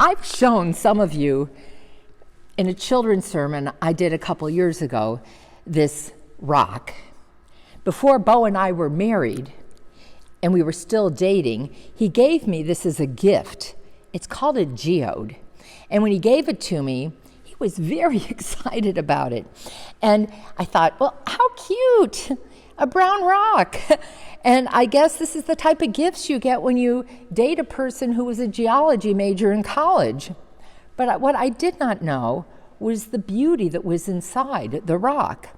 I've shown some of you in a children's sermon I did a couple years ago this rock. Before Bo and I were married and we were still dating, he gave me this as a gift. It's called a geode. And when he gave it to me, he was very excited about it. And I thought, well, how cute, a brown rock. And I guess this is the type of gifts you get when you date a person who was a geology major in college. But what I did not know was the beauty that was inside the rock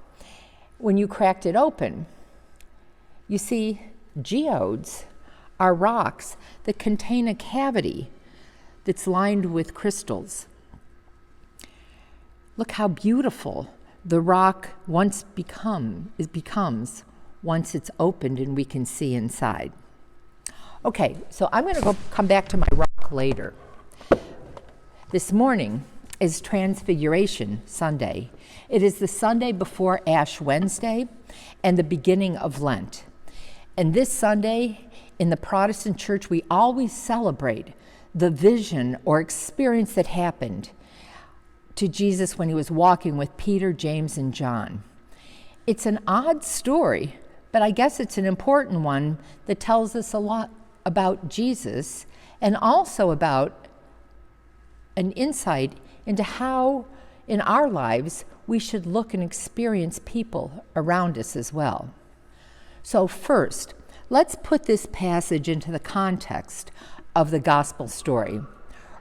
when you cracked it open. You see, geodes are rocks that contain a cavity that's lined with crystals. Look how beautiful the rock becomes once it's opened and we can see inside. Okay, so I'm going to come back to my rock later. This morning is Transfiguration Sunday. It is the Sunday before Ash Wednesday and the beginning of Lent. And this Sunday, in the Protestant church, we always celebrate the vision or experience that happened to Jesus when he was walking with Peter, James, and John. It's an odd story, but I guess it's an important one that tells us a lot about Jesus and also about an insight into how in our lives we should look and experience people around us as well. So first, let's put this passage into the context of the gospel story.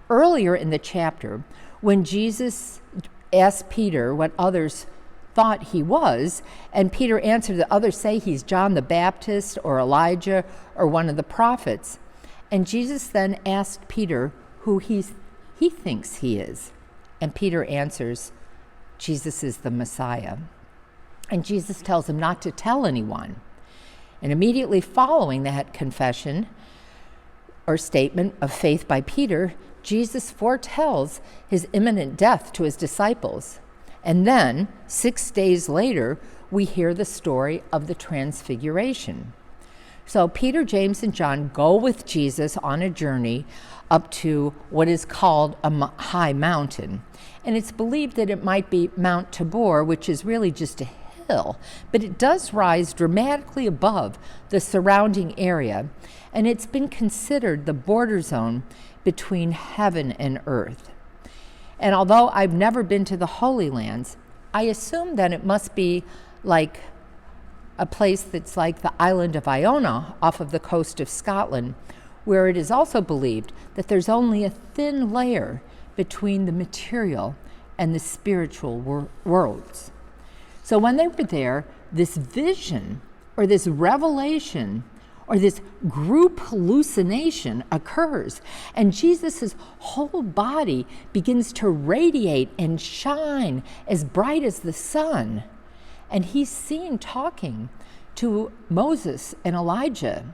Earlier in the chapter, when Jesus asked Peter what others thought he was, and Peter answered that others say he's John the Baptist or Elijah or one of the prophets. And Jesus then asked Peter who he thinks he is. And Peter answers, Jesus is the Messiah. And Jesus tells him not to tell anyone. And immediately following that confession or statement of faith by Peter, Jesus foretells his imminent death to his disciples. And then, 6 days later, we hear the story of the Transfiguration. So Peter, James, and John go with Jesus on a journey up to what is called a high mountain. And it's believed that it might be Mount Tabor, which is really just a hill, but it does rise dramatically above the surrounding area, and it's been considered the border zone between heaven and earth. And although I've never been to the Holy Lands, I assume that it must be like a place that's like the island of Iona off of the coast of Scotland, where it is also believed that there's only a thin layer between the material and the spiritual worlds. So when they were there, this vision or this revelation or this group hallucination occurs, and Jesus' whole body begins to radiate and shine as bright as the sun. And he's seen talking to Moses and Elijah.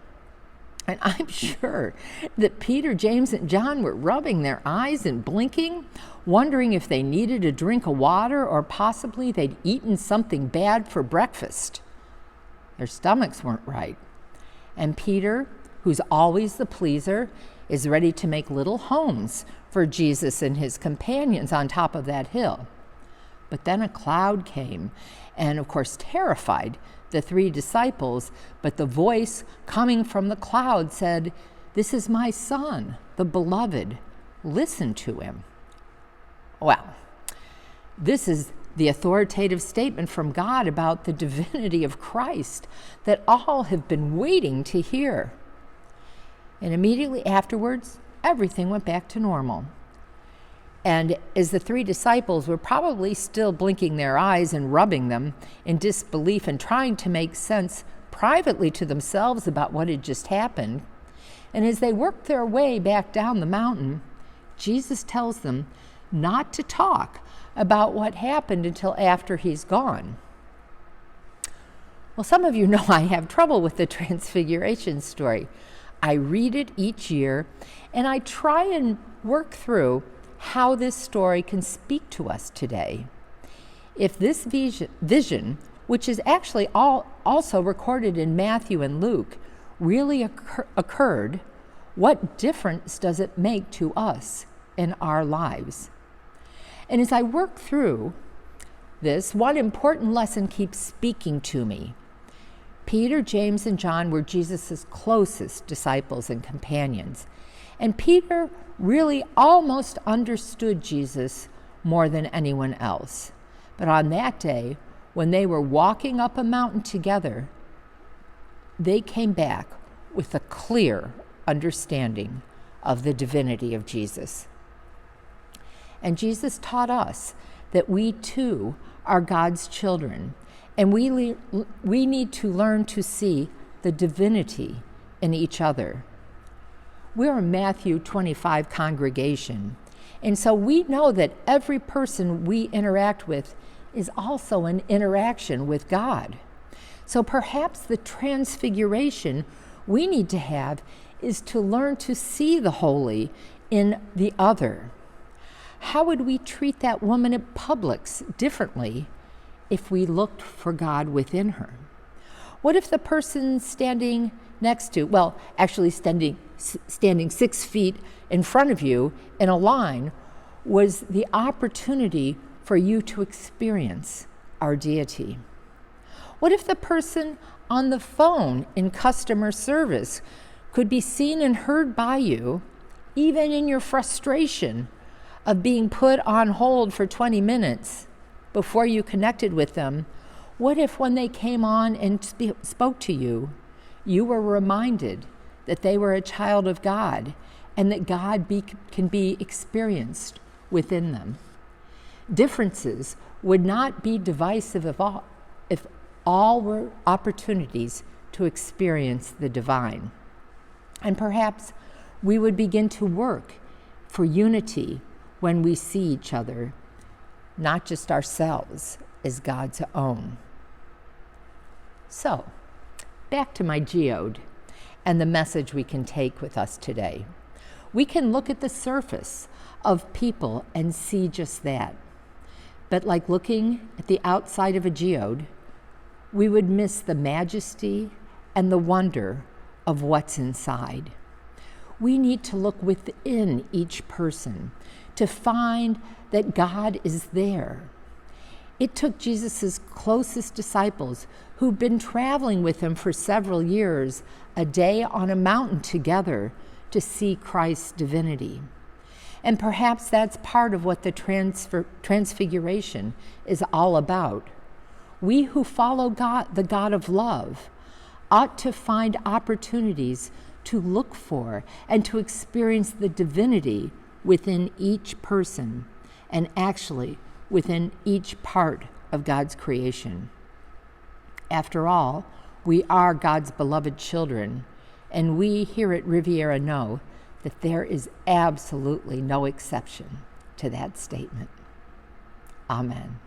And I'm sure that Peter, James, and John were rubbing their eyes and blinking, wondering if they needed a drink of water or possibly they'd eaten something bad for breakfast. Their stomachs weren't right. And Peter, who's always the pleaser, is ready to make little homes for Jesus and his companions on top of that hill. But then a cloud came and, of course, terrified the three disciples, but the voice coming from the cloud said, "This is my son, the beloved. Listen to him." Well, this is the authoritative statement from God about the divinity of Christ that all have been waiting to hear. And immediately afterwards, everything went back to normal. And as the three disciples were probably still blinking their eyes and rubbing them in disbelief and trying to make sense privately to themselves about what had just happened, and as they worked their way back down the mountain, Jesus tells them not to talk about what happened until after he's gone. Well, some of you know I have trouble with the Transfiguration story. I read it each year, and I try and work through how this story can speak to us today. If this vision, which is actually also recorded in Matthew and Luke, really occurred, what difference does it make to us in our lives. And as I work through this, one important lesson keeps speaking to me. Peter, James, and John were Jesus' closest disciples and companions. And Peter really almost understood Jesus more than anyone else. But on that day, when they were walking up a mountain together, they came back with a clear understanding of the divinity of Jesus. And Jesus taught us that we too are God's children, and we need to learn to see the divinity in each other. We're a Matthew 25 congregation, and so we know that every person we interact with is also an interaction with God. So perhaps the transfiguration we need to have is to learn to see the holy in the other. How would we treat that woman at Publix differently if we looked for God within her? What if the person standing next to, well, actually standing 6 feet in front of you in a line was the opportunity for you to experience our deity? What if the person on the phone in customer service could be seen and heard by you, even in your frustration of being put on hold for 20 minutes before you connected with them? What if when they came on and spoke to you, you were reminded that they were a child of God and that God can be experienced within them? Differences would not be divisive if all were opportunities to experience the divine. And perhaps we would begin to work for unity when we see each other, not just ourselves, as God's own. So, back to my geode and the message we can take with us today. We can look at the surface of people and see just that. But like looking at the outside of a geode, we would miss the majesty and the wonder of what's inside. We need to look within each person to find that God is there. It took Jesus' closest disciples, who'd been traveling with him for several years, a day on a mountain together to see Christ's divinity. And perhaps that's part of what the transfiguration is all about. We who follow God, the God of love, ought to find opportunities to look for and to experience the divinity within each person and actually within each part of God's creation. After all, we are God's beloved children, and we here at Riviera know that there is absolutely no exception to that statement. Amen.